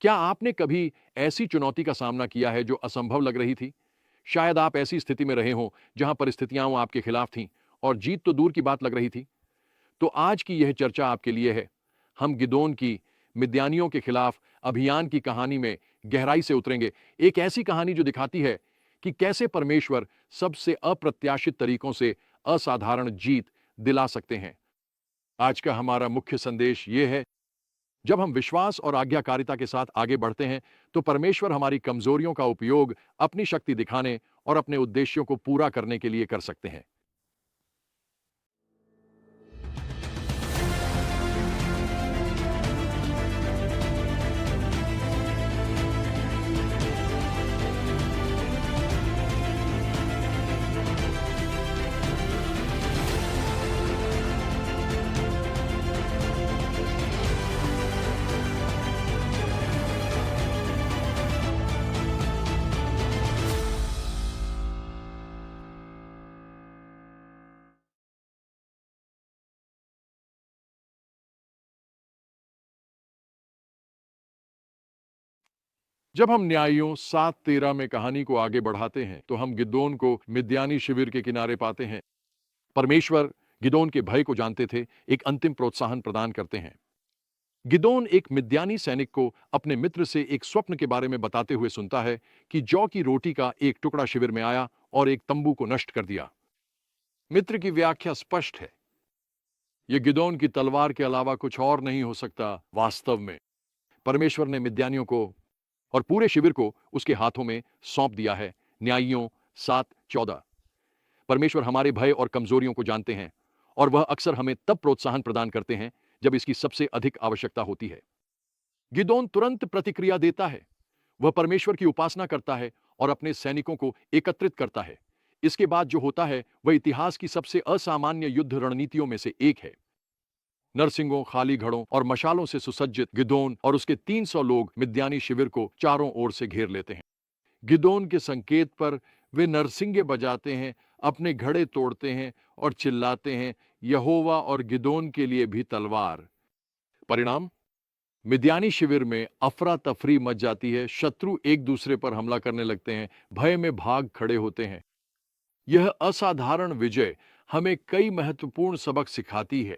क्या आपने कभी ऐसी चुनौती का सामना किया है जो असंभव लग रही थी? शायद आप ऐसी स्थिति में रहे हों जहां परिस्थितियां आपके खिलाफ थीं और जीत तो दूर की बात लग रही थी। तो आज की यह चर्चा आपके लिए है। हम गिदोन की मिद्यानियों के खिलाफ अभियान की कहानी में गहराई से उतरेंगे। एक ऐसी कहानी जो दिखाती है कि कैसे परमेश्वर सबसे अप्रत्याशित तरीकों से असाधारण जीत दिला सकते हैं। आज का हमारा मुख्य संदेश यह है, जब हम विश्वास और आज्ञाकारिता के साथ आगे बढ़ते हैं तो परमेश्वर हमारी कमजोरियों का उपयोग अपनी शक्ति दिखाने और अपने उद्देश्यों को पूरा करने के लिए कर सकते हैं। जब हम न्यायियों 7:13 में कहानी को आगे बढ़ाते हैं तो हम गिदोन को मिद्यानी शिविर के किनारे पाते हैं। परमेश्वर गिदोन के भय को जानते थे, एक अंतिम प्रोत्साहन प्रदान करते हैं। गिदोन एक मिद्यानी सैनिक को अपने मित्र से एक स्वप्न के बारे में बताते हुए सुनता है कि जौ की रोटी का एक टुकड़ा शिविर में आया और एक तंबू को नष्ट कर दिया। मित्र की व्याख्या स्पष्ट है, यह गिदोन की तलवार के अलावा कुछ और नहीं हो सकता। वास्तव में परमेश्वर ने मिद्यानियों को और पूरे शिविर को उसके हाथों में सौंप दिया है। न्यायियों 7:14। परमेश्वर हमारे भय और कमजोरियों को जानते हैं और वह अक्सर हमें तब प्रोत्साहन प्रदान करते हैं जब इसकी सबसे अधिक आवश्यकता होती है। गिदोन तुरंत प्रतिक्रिया देता है। वह परमेश्वर की उपासना करता है और अपने सैनिकों को एकत्रित करता है। इसके बाद जो होता है वह इतिहास की सबसे असामान्य युद्ध रणनीतियों में से एक है। नरसिंगों, खाली घड़ों और मशालों से सुसज्जित गिदोन और उसके 300 लोग मिद्यानी शिविर को चारों ओर से घेर लेते हैं। गिदोन के संकेत पर वे नरसिंगे बजाते हैं, अपने घड़े तोड़ते हैं और चिल्लाते हैं, यहोवा और गिदोन के लिए भी तलवार। परिणाम, मिद्यानी शिविर में अफरा तफरी मच जाती है। शत्रु एक दूसरे पर हमला करने लगते हैं, भय में भाग खड़े होते हैं। यह असाधारण विजय हमें कई महत्वपूर्ण सबक सिखाती है।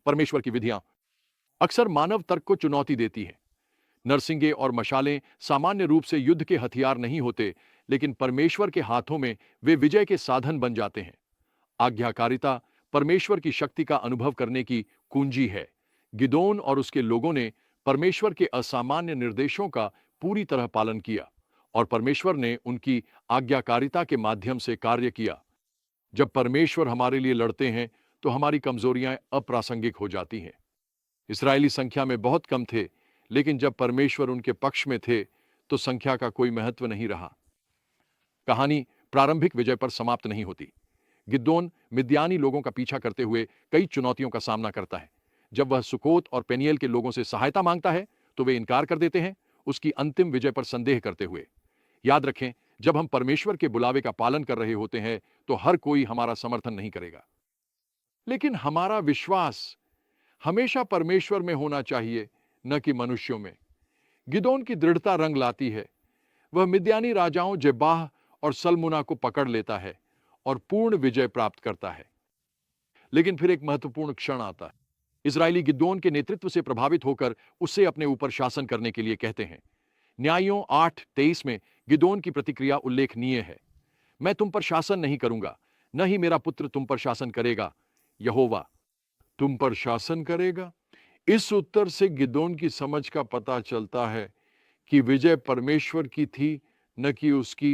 परमेश्वर की विधियां अक्सर मानव तर्क को चुनौती देती हैं। नरसिंगे और मशालें सामान्य रूप से युद्ध के हथियार नहीं होते, लेकिन परमेश्वर के हाथों में वे विजय के साधन बन जाते हैं। आज्ञाकारिता परमेश्वर की शक्ति का अनुभव करने की कुंजी है। गिदोन और उसके लोगों ने परमेश्वर के असामान्य निर्देशों का पूरी तरह पालन किया और परमेश्वर ने उनकी आज्ञाकारिता के माध्यम से कार्य किया। जब परमेश्वर हमारे लिए लड़ते हैं तो हमारी कमजोरियां अप्रासंगिक हो जाती हैं। इस्राएली संख्या में बहुत कम थे, लेकिन जब परमेश्वर उनके पक्ष में थे तो संख्या का कोई महत्व नहीं रहा। कहानी प्रारंभिक विजय पर समाप्त नहीं होती। गिदोन मिद्यानी लोगों का पीछा करते हुए कई चुनौतियों का सामना करता है। जब वह सुकोत और पेनियल के लोगों से सहायता मांगता है तो वे इनकार कर देते हैं, उसकी अंतिम विजय पर संदेह करते हुए। याद रखें, जब हम परमेश्वर के बुलावे का पालन कर रहे होते हैं तो हर कोई हमारा समर्थन नहीं करेगा, लेकिन हमारा विश्वास हमेशा परमेश्वर में होना चाहिए, न कि मनुष्यों में। गिदोन की दृढ़ता रंग लाती है। वह मिद्यानी राजाओं जेबाह और सलमुना को पकड़ लेता है और पूर्ण विजय प्राप्त करता है। लेकिन फिर एक महत्वपूर्ण क्षण आता है। इजरायली गिदोन के नेतृत्व से प्रभावित होकर उससे अपने ऊपर शासन करने के लिए कहते हैं। न्यायों 8:23 में गिदोन की प्रतिक्रिया उल्लेखनीय है। मैं तुम पर शासन नहीं करूंगा, न ही मेरा पुत्र तुम पर शासन करेगा। यहोवा तुम पर शासन करेगा। इस उत्तर से गिदोन की समझ का पता चलता है कि विजय परमेश्वर की थी, न कि उसकी।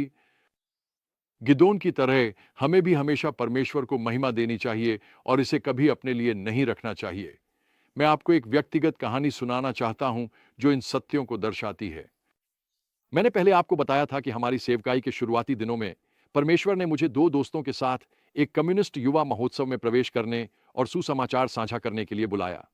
गिदोन की तरह हमें भी हमेशा परमेश्वर को महिमा देनी चाहिए और इसे कभी अपने लिए नहीं रखना चाहिए। मैं आपको एक व्यक्तिगत कहानी सुनाना चाहता हूं जो इन सत्यों को दर्शाती है। मैंने पहले आपको बताया था कि हमारी सेवकाई के शुरुआती दिनों में परमेश्वर ने मुझे 2 दोस्तों के साथ एक कम्युनिस्ट युवा महोत्सव में प्रवेश करने और सुसमाचार साझा करने के लिए बुलाया।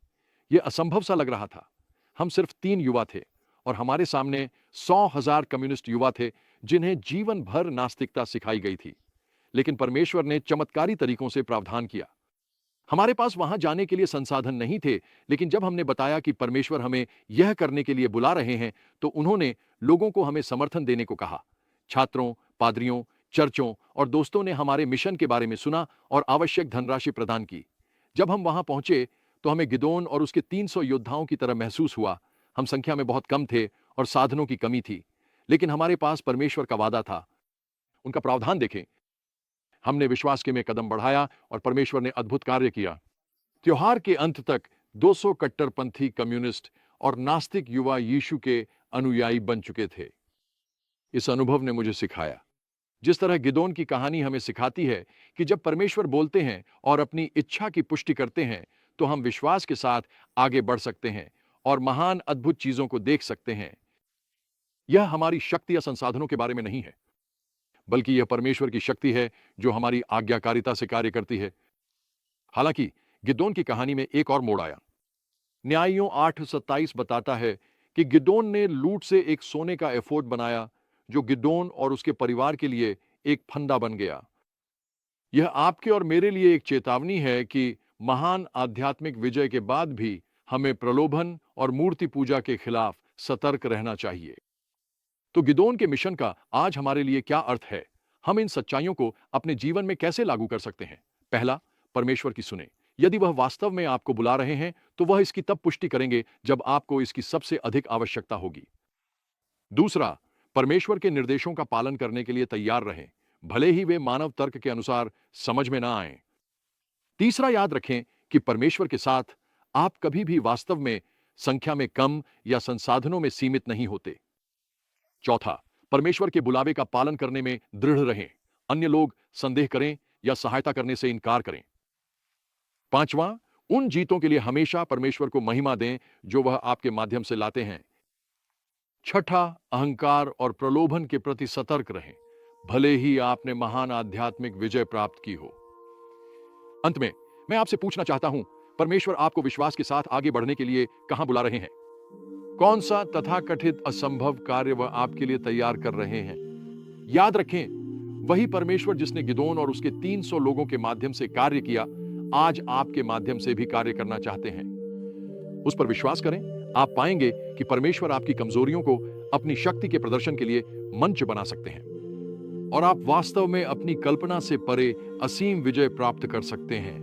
यह असंभव सा लग रहा था। हम सिर्फ 3 युवा थे और हमारे सामने 100,000 कम्युनिस्ट युवा थे जिन्हें जीवन भर नास्तिकता सिखाई गई थी। लेकिन परमेश्वर ने चमत्कारी तरीकों से प्रावधान किया। हमारे पास वहां जाने के लिए संसाधन नहीं थे, लेकिन जब हमने बताया कि परमेश्वर हमें यह करने के लिए बुला रहे हैं, तो उन्होंने लोगों को हमें समर्थन देने को कहा। छात्रों, पादरियों, चर्चों और दोस्तों ने हमारे मिशन के बारे में सुना और आवश्यक धनराशि प्रदान की। जब हम वहां पहुंचे, तो हमें गिदोन और उसके 300 योद्धाओं की तरह महसूस हुआ। हम संख्या में बहुत कम थे और साधनों की कमी थी, लेकिन हमारे पास परमेश्वर का वादा था। उनका प्रावधान देखें। हमने विश्वास के में कदम बढ़ाया और परमेश्वर ने अद्भुत कार्य किया। त्योहार के अंत तक 200 कट्टरपंथी कम्युनिस्ट और नास्तिक युवा यीशु के अनुयायी बन चुके थे। इस अनुभव ने मुझे सिखाया, जिस तरह गिदोन की कहानी हमें सिखाती है कि जब परमेश्वर बोलते हैं और अपनी इच्छा की पुष्टि करते हैं, तो हम विश्वास के साथ आगे बढ़ सकते हैं और महान अद्भुत चीजों को देख सकते हैं। यह हमारी शक्ति या संसाधनों के बारे में नहीं है, बल्कि यह परमेश्वर की शक्ति है जो हमारी आज्ञाकारिता से कार्य करती है। हालांकि गिदोन की कहानी में एक और मोड़ आया। न्यायियों 8:27 बताता है कि गिदोन ने लूट से एक सोने का एफोड बनाया, जो गिदोन और उसके परिवार के लिए एक फंदा बन गया। यह आपके और मेरे लिए एक चेतावनी है कि महान आध्यात्मिक विजय के बाद भी हमें प्रलोभन और मूर्ति पूजा के खिलाफ सतर्क रहना चाहिए। तो गिदोन के मिशन का आज हमारे लिए क्या अर्थ है? हम इन सच्चाइयों को अपने जीवन में कैसे लागू कर सकते हैं? पहला, परमेश्वर की सुने। यदि वह वास्तव में आपको बुला रहे हैं, तो वह इसकी तब पुष्टि करेंगे जब आपको इसकी सबसे अधिक आवश्यकता होगी। दूसरा, परमेश्वर के निर्देशों का पालन करने के लिए तैयार रहें, भले ही वे मानव तर्क के अनुसार समझ में ना आएं। तीसरा, याद रखें कि परमेश्वर के साथ आप कभी भी वास्तव में संख्या में कम या संसाधनों में सीमित नहीं होते। चौथा, परमेश्वर के बुलावे का पालन करने में दृढ़ रहें, अन्य लोग संदेह करें या सहायता करने से इनकार करें। पांचवां, उन जीतों के लिए हमेशा परमेश्वर को महिमा दें जो वह आपके माध्यम से लाते हैं। छठा, अहंकार और प्रलोभन के प्रति सतर्क रहें, भले ही आपने महान आध्यात्मिक विजय प्राप्त की हो। अंत में मैं आपसे पूछना चाहता हूं, परमेश्वर आपको विश्वास के साथ आगे बढ़ने के लिए कहां बुला रहे हैं? कौन सा तथाकथित असंभव कार्य वह आपके लिए तैयार कर रहे हैं? याद रखें, वही परमेश्वर जिसने गिदोन और उसके 300 लोगों के माध्यम से कार्य किया, आज आपके माध्यम से भी कार्य करना चाहते हैं। उस पर विश्वास करें। आप पाएंगे कि परमेश्वर आपकी कमजोरियों को अपनी शक्ति के प्रदर्शन के लिए मंच बना सकते हैं और आप वास्तव में अपनी कल्पना से परे असीम विजय प्राप्त कर सकते हैं।